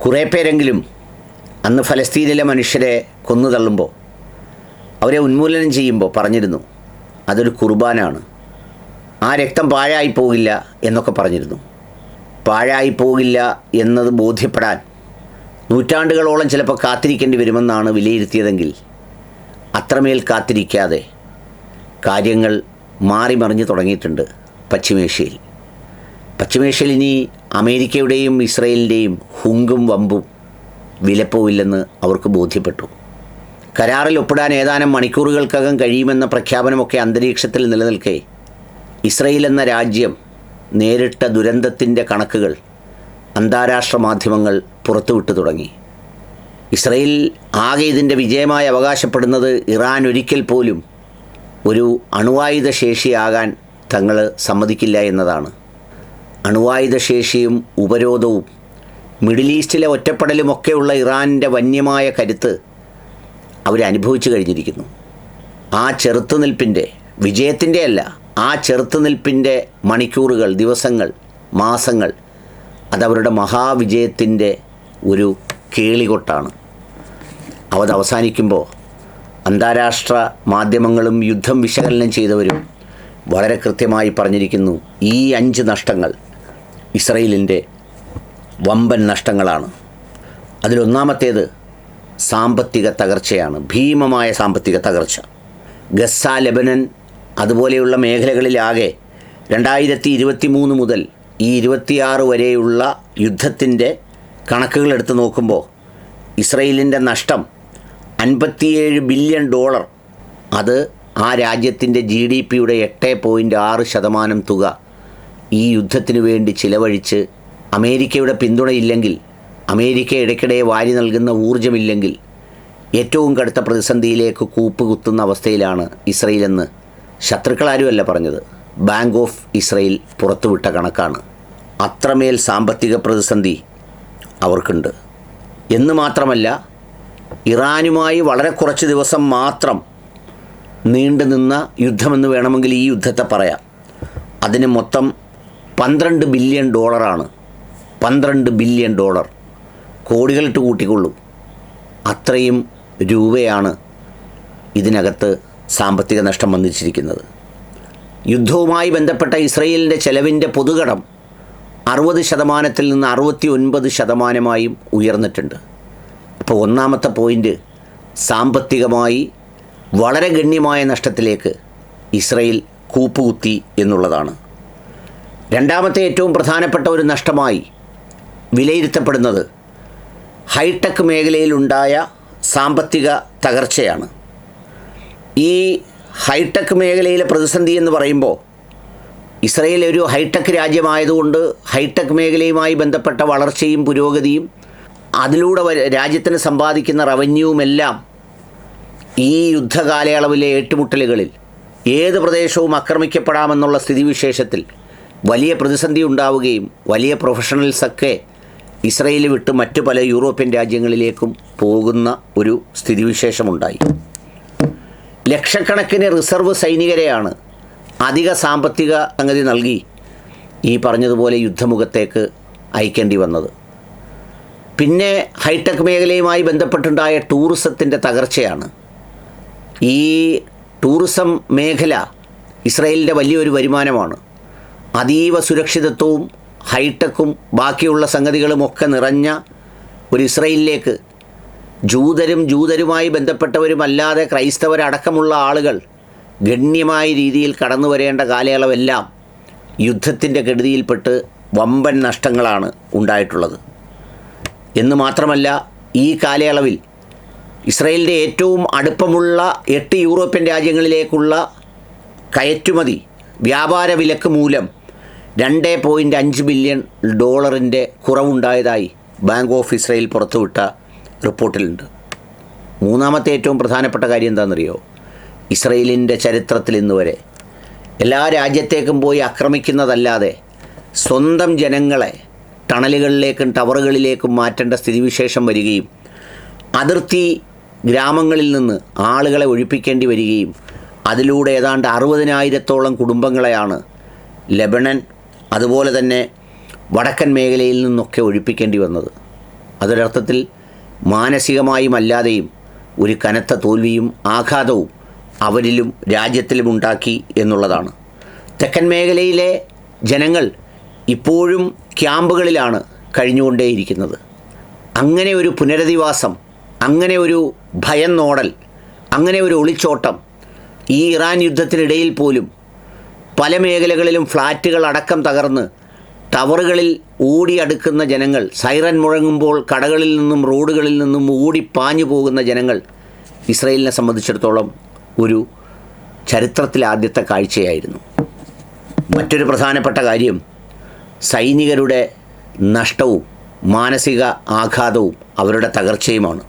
കുറേ പേരെങ്കിലും അന്ന് ഫലസ്തീനിലെ മനുഷ്യരെ കൊന്നു തള്ളുമ്പോൾ, അവരെ ഉന്മൂലനം ചെയ്യുമ്പോൾ പറഞ്ഞിരുന്നു അതൊരു കുർബാനാണ്, ആ രക്തം പാഴായി പോകില്ല എന്നൊക്കെ പറഞ്ഞിരുന്നു. പാഴായി പോകില്ല എന്നത് ബോധ്യപ്പെടാൻ നൂറ്റാണ്ടുകളോളം ചിലപ്പോൾ കാത്തിരിക്കേണ്ടി വരുമെന്നാണ് വിലയിരുത്തിയതെങ്കിൽ അത്രമേൽ കാത്തിരിക്കാതെ കാര്യങ്ങൾ മാറിമറിഞ്ഞു തുടങ്ങിയിട്ടുണ്ട് പശ്ചിമേഷ്യയിൽ. പശ്ചിമേഷ്യയിൽ ഇനി അമേരിക്കയുടെയും ഇസ്രയേലിൻ്റെയും ഹുങ്കും വമ്പും വിലപ്പോവില്ലെന്ന് അവർക്ക് ബോധ്യപ്പെട്ടു. കരാറിൽ ഒപ്പിടാൻ ഏതാനും മണിക്കൂറുകൾക്കകം കഴിയുമെന്ന പ്രഖ്യാപനമൊക്കെ അന്തരീക്ഷത്തിൽ നിലനിൽക്കെ ഇസ്രയേൽ എന്ന രാജ്യം നേരിട്ട ദുരന്തത്തിൻ്റെ കണക്കുകൾ അന്താരാഷ്ട്ര മാധ്യമങ്ങൾ പുറത്തുവിട്ടു തുടങ്ങി. ഇസ്രയേൽ ആകെ ഇതിൻ്റെ വിജയമായി അവകാശപ്പെടുന്നത് ഇറാൻ ഒരിക്കൽ പോലും ഒരു അണുവായുധ ശേഷിയാകാൻ തങ്ങൾ സമ്മതിക്കില്ല എന്നതാണ്. അണുവായുധ ശേഷിയും ഉപരോധവും മിഡിൽ ഈസ്റ്റിലെ ഒറ്റപ്പെടലുമൊക്കെയുള്ള ഇറാനിൻ്റെ വന്യമായ കരുത്ത് അവരനുഭവിച്ചു കഴിഞ്ഞിരിക്കുന്നു. ആ ചെറുത്തുനിൽപ്പിൻ്റെ, വിജയത്തിൻ്റെ അല്ല, ആ ചെറുത്തുനിൽപ്പിൻ്റെ മണിക്കൂറുകൾ, ദിവസങ്ങൾ, മാസങ്ങൾ അതവരുടെ മഹാവിജയത്തിൻ്റെ ഒരു കേളികൊട്ടാണ്. അത് അവസാനിക്കുമ്പോൾ അന്താരാഷ്ട്ര മാധ്യമങ്ങളും യുദ്ധം വിശകലനം ചെയ്തവരും വളരെ കൃത്യമായി പറഞ്ഞിരിക്കുന്നു, ഈ 5 നഷ്ടങ്ങൾ ഇസ്രയേലിൻ്റെ വമ്പൻ നഷ്ടങ്ങളാണ്. അതിലൊന്നാമത്തേത് സാമ്പത്തിക തകർച്ചയാണ്, ഭീമമായ സാമ്പത്തിക തകർച്ച. ഗസ, ലെബനൻ അതുപോലെയുള്ള മേഖലകളിലാകെ 2023 മുതൽ ഈ 26 വരെയുള്ള യുദ്ധത്തിൻ്റെ കണക്കുകളെടുത്ത് നോക്കുമ്പോൾ ഇസ്രയേലിൻ്റെ നഷ്ടം $57 ബില്യൺ. അത് ആ രാജ്യത്തിൻ്റെ GDPയുടെ 8.6% തുക ഈ യുദ്ധത്തിനു വേണ്ടി ചിലവഴിച്ച്, അമേരിക്കയുടെ പിന്തുണയില്ലെങ്കിൽ, അമേരിക്ക ഇടയ്ക്കിടെ വാരി നൽകുന്ന ഊർജ്ജമില്ലെങ്കിൽ ഏറ്റവും കടുത്ത പ്രതിസന്ധിയിലേക്ക് കൂപ്പുകുത്തുന്ന അവസ്ഥയിലാണ് ഇസ്രയേലെന്ന് ശത്രുക്കളാരുമല്ല പറഞ്ഞത്, ബാങ്ക് ഓഫ് ഇസ്രയേൽ പുറത്തുവിട്ട കണക്കാണ്. അത്രമേൽ സാമ്പത്തിക പ്രതിസന്ധി അവർക്കുണ്ട് എന്ന് മാത്രമല്ല, ഇറാനുമായി വളരെ കുറച്ച് ദിവസം മാത്രം നീണ്ടുനിന്ന യുദ്ധമെന്ന് വേണമെങ്കിൽ ഈ യുദ്ധത്തെ പറയാം. അതിന് മൊത്തം $12 ബില്യൺ. $12 ബില്യൺ, കോടികളിട്ട് കൂട്ടിക്കൊള്ളൂ. അത്രയും രൂപയാണ് ഇതിനകത്ത് സാമ്പത്തിക നഷ്ടം വന്നിരിക്കുന്നത്. യുദ്ധവുമായി ബന്ധപ്പെട്ട ഇസ്രയേലിൻ്റെ ചെലവിൻ്റെ പൊതുകടം 60% നിന്ന് 69% ഉയർന്നിട്ടുണ്ട്. അപ്പോൾ ഒന്നാമത്തെ പോയിൻ്റ്, സാമ്പത്തികമായി വളരെ ഗണ്യമായ നഷ്ടത്തിലേക്ക് ഇസ്രയേൽ കൂപ്പുകുത്തി എന്നുള്ളതാണ്. രണ്ടാമത്തെ ഏറ്റവും പ്രധാനപ്പെട്ട ഒരു നഷ്ടമായി വിലയിരുത്തപ്പെടുന്നത് ഹൈടെക് മേഖലയിലുണ്ടായ സാമ്പത്തിക തകർച്ചയാണ്. ഈ ഹൈടെക് മേഖലയിലെ പ്രതിസന്ധി എന്ന് പറയുമ്പോൾ, ഇസ്രയേൽ ഒരു ഹൈടെക് രാജ്യമായതുകൊണ്ട് ഹൈടെക് മേഖലയുമായി ബന്ധപ്പെട്ട വളർച്ചയും പുരോഗതിയും അതിലൂടെ രാജ്യത്തിന് സമ്പാദിക്കുന്ന റവന്യൂവുമെല്ലാം ഈ യുദ്ധകാലയളവിലെ ഏറ്റുമുട്ടലുകളിൽ ഏത് പ്രദേശവും ആക്രമിക്കപ്പെടാമെന്നുള്ള സ്ഥിതിവിശേഷത്തിൽ വലിയ പ്രതിസന്ധി ഉണ്ടാവുകയും വലിയ പ്രൊഫഷണൽസൊക്കെ ഇസ്രയേൽ വിട്ട് മറ്റു പല യൂറോപ്യൻ രാജ്യങ്ങളിലേക്കും പോകുന്ന ഒരു സ്ഥിതിവിശേഷമുണ്ടായി. ലക്ഷക്കണക്കിന് റിസർവ് സൈനികരെയാണ് അധിക സാമ്പത്തിക സംഗതി നൽകി ഈ പറഞ്ഞതുപോലെ യുദ്ധമുഖത്തേക്ക് അയക്കേണ്ടി വന്നത്. പിന്നെ ഹൈടെക് മേഖലയുമായി ബന്ധപ്പെട്ടുണ്ടായ ടൂറിസത്തിൻ്റെ തകർച്ചയാണ്. ഈ ടൂറിസം മേഖല ഇസ്രയേലിൻ്റെ വലിയൊരു വരുമാനമാണ്. അതീവ സുരക്ഷിതത്വവും ഹൈടെക്കും ബാക്കിയുള്ള സംഗതികളുമൊക്കെ നിറഞ്ഞ ഒരു ഇസ്രയേലിലേക്ക് ജൂതരുമായി ബന്ധപ്പെട്ടവരുമല്ലാതെ ക്രൈസ്തവരടക്കമുള്ള ആളുകൾ ഗണ്യമായ രീതിയിൽ കടന്നു വരേണ്ട കാലയളവെല്ലാം യുദ്ധത്തിൻ്റെ കെടുതിയിൽപ്പെട്ട് വമ്പൻ നഷ്ടങ്ങളാണ് ഉണ്ടായിട്ടുള്ളത്. എന്ന് മാത്രമല്ല, ഈ കാലയളവിൽ ഇസ്രയേലിൻ്റെ ഏറ്റവും അടുപ്പമുള്ള 8 യൂറോപ്യൻ രാജ്യങ്ങളിലേക്കുള്ള കയറ്റുമതി വ്യാപാര വിലക്ക് മൂലം $2.5 ബില്യൺ കുറവുണ്ടായതായി ബാങ്ക് ഓഫ് ഇസ്രയേൽ പുറത്തുവിട്ട റിപ്പോർട്ടിലുണ്ട്. മൂന്നാമത്തെ ഏറ്റവും പ്രധാനപ്പെട്ട കാര്യം എന്താണെന്നറിയോ? ഇസ്രയേലിൻ്റെ ചരിത്രത്തിൽ ഇന്ന് വരെ എല്ലാ രാജ്യത്തേക്കും പോയി ആക്രമിക്കുന്നതല്ലാതെ സ്വന്തം ജനങ്ങളെ ടണലുകളിലേക്കും ടവറുകളിലേക്കും മാറ്റേണ്ട സ്ഥിതിവിശേഷം വരികയും അതിർത്തി ഗ്രാമങ്ങളിൽ നിന്ന് ആളുകളെ ഒഴിപ്പിക്കേണ്ടി വരികയും അതിലൂടെ ഏതാണ്ട് 60,000-ഓളം കുടുംബങ്ങളെയാണ് ലെബനൻ അതുപോലെ തന്നെ വടക്കൻ മേഖലയിൽ നിന്നൊക്കെ ഒഴിപ്പിക്കേണ്ടി വന്നത്. അതൊരർത്ഥത്തിൽ മാനസികമായും അല്ലാതെയും ഒരു കനത്ത തോൽവിയും ആഘാതവും അവരിലും രാജ്യത്തിലും ഉണ്ടാക്കി എന്നുള്ളതാണ്. തെക്കൻ മേഖലയിലെ ജനങ്ങൾ ഇപ്പോഴും ക്യാമ്പുകളിലാണ് കഴിഞ്ഞുകൊണ്ടേയിരിക്കുന്നത്. അങ്ങനെ ഒരു പുനരധിവാസം, അങ്ങനെ ഒരു ഭയം നോടൽ, അങ്ങനെ ഒരു ഒളിച്ചോട്ടം ഈ ഇറാൻ യുദ്ധത്തിനിടയിൽ പോലും പല മേഖലകളിലും ഫ്ലാറ്റുകൾ അടക്കം തകർന്ന് ടവറുകളിൽ ഓടിയടുക്കുന്ന ജനങ്ങൾ, സൈറൻ മുഴങ്ങുമ്പോൾ കടകളിൽ നിന്നും റോഡുകളിൽ നിന്നും ഓടിപ്പാഞ്ഞു പോകുന്ന ജനങ്ങൾ ഇസ്രയേലിനെ സംബന്ധിച്ചിടത്തോളം ഒരു ചരിത്രത്തിലെ ആദ്യത്തെ കാഴ്ചയായിരുന്നു. മറ്റൊരു പ്രധാനപ്പെട്ട കാര്യം സൈനികരുടെ നഷ്ടവും മാനസിക ആഘാതവും അവരുടെ തകർച്ചയുമാണ്.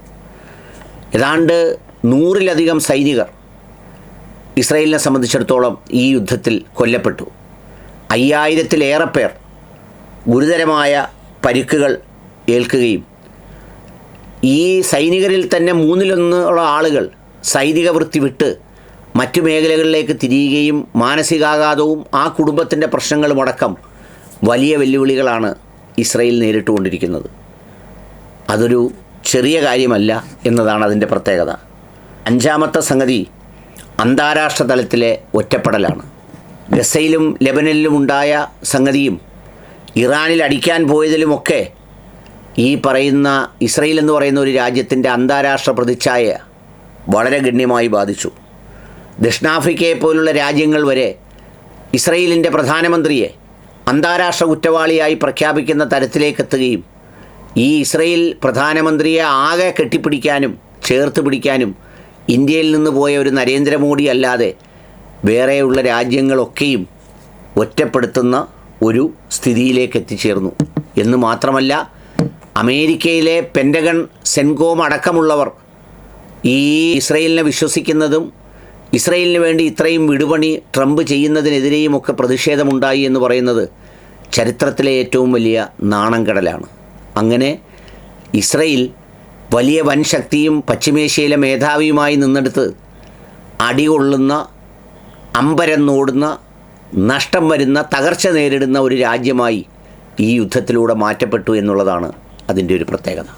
ഏതാണ്ട് 100-ലധികം സൈനികർ ഇസ്രയേലിനെ സംബന്ധിച്ചിടത്തോളം ഈ യുദ്ധത്തിൽ കൊല്ലപ്പെട്ടു. 5000-ലേറെ പേർ ഗുരുതരമായ പരിക്കുകൾ ഏൽക്കുകയും ഈ സൈനികരിൽ തന്നെ 1/3 ആളുകൾ സൈനിക വൃത്തി വിട്ട് മറ്റു മേഖലകളിലേക്ക് തിരിയുകയും മാനസികാഘാതവും ആ കുടുംബത്തിൻ്റെ പ്രശ്നങ്ങളുമടക്കം വലിയ വെല്ലുവിളികളാണ് ഇസ്രയേൽ നേരിട്ടുകൊണ്ടിരിക്കുന്നത്. അതൊരു ചെറിയ കാര്യമല്ല എന്നതാണ് അതിൻ്റെ പ്രത്യേകത. 5-ാമത്തെ സംഗതി അന്താരാഷ്ട്ര തലത്തിലെ ഒറ്റപ്പെടലാണ്. ഗസയിലും ലെബനനിലും ഉണ്ടായ സംഗതിയും ഇറാനിൽ അടിക്കാൻ പോയതിലുമൊക്കെ ഈ പറയുന്ന ഇസ്രയേൽ എന്ന് പറയുന്ന ഒരു രാജ്യത്തിൻ്റെ അന്താരാഷ്ട്ര പ്രതിച്ഛായ വളരെ ഗണ്യമായി ബാധിച്ചു. ദക്ഷിണാഫ്രിക്കയെ പോലുള്ള രാജ്യങ്ങൾ വരെ ഇസ്രയേലിൻ്റെ പ്രധാനമന്ത്രിയെ അന്താരാഷ്ട്ര കുറ്റവാളിയായി പ്രഖ്യാപിക്കുന്ന തരത്തിലേക്കെത്തുകയും ഈ ഇസ്രയേൽ പ്രധാനമന്ത്രിയെ ആകെ കെട്ടിപ്പിടിക്കാനും ചേർത്ത് പിടിക്കാനും ഇന്ത്യയിൽ നിന്ന് പോയ ഒരു നരേന്ദ്രമോദി അല്ലാതെ വേറെയുള്ള രാജ്യങ്ങളൊക്കെയും ഒറ്റപ്പെടുത്തുന്ന ഒരു സ്ഥിതിയിലേക്ക് എത്തിച്ചേർന്നു എന്ന് മാത്രമല്ല, അമേരിക്കയിലെ പെൻറ്റഗൺ, സെൻകോം അടക്കമുള്ളവർ ഈ ഇസ്രയേലിനെ വിശ്വസിക്കുന്നതും ഇസ്രയേലിന് വേണ്ടി ഇത്രയും വിടുപണി ട്രംപ് ചെയ്യുന്നതിനെതിരെയുമൊക്കെ പ്രതിഷേധമുണ്ടായി എന്ന് പറയുന്നത് ചരിത്രത്തിലെ ഏറ്റവും വലിയ നാണംകെടലാണ്. അങ്ങനെ ഇസ്രയേൽ വലിയ വൻ ശക്തിയും പശ്ചിമേഷ്യയിലെ മേധാവിയുമായി നിന്നെടുത്ത് അടികൊള്ളുന്ന, അമ്പരന്നോടുന്ന, നഷ്ടം വരുന്ന, തകർച്ച നേരിടുന്ന ഒരു രാജ്യമായി ഈ യുദ്ധത്തിലൂടെ മാറ്റപ്പെട്ടു എന്നുള്ളതാണ് അതിൻ്റെ ഒരു പ്രത്യേകത.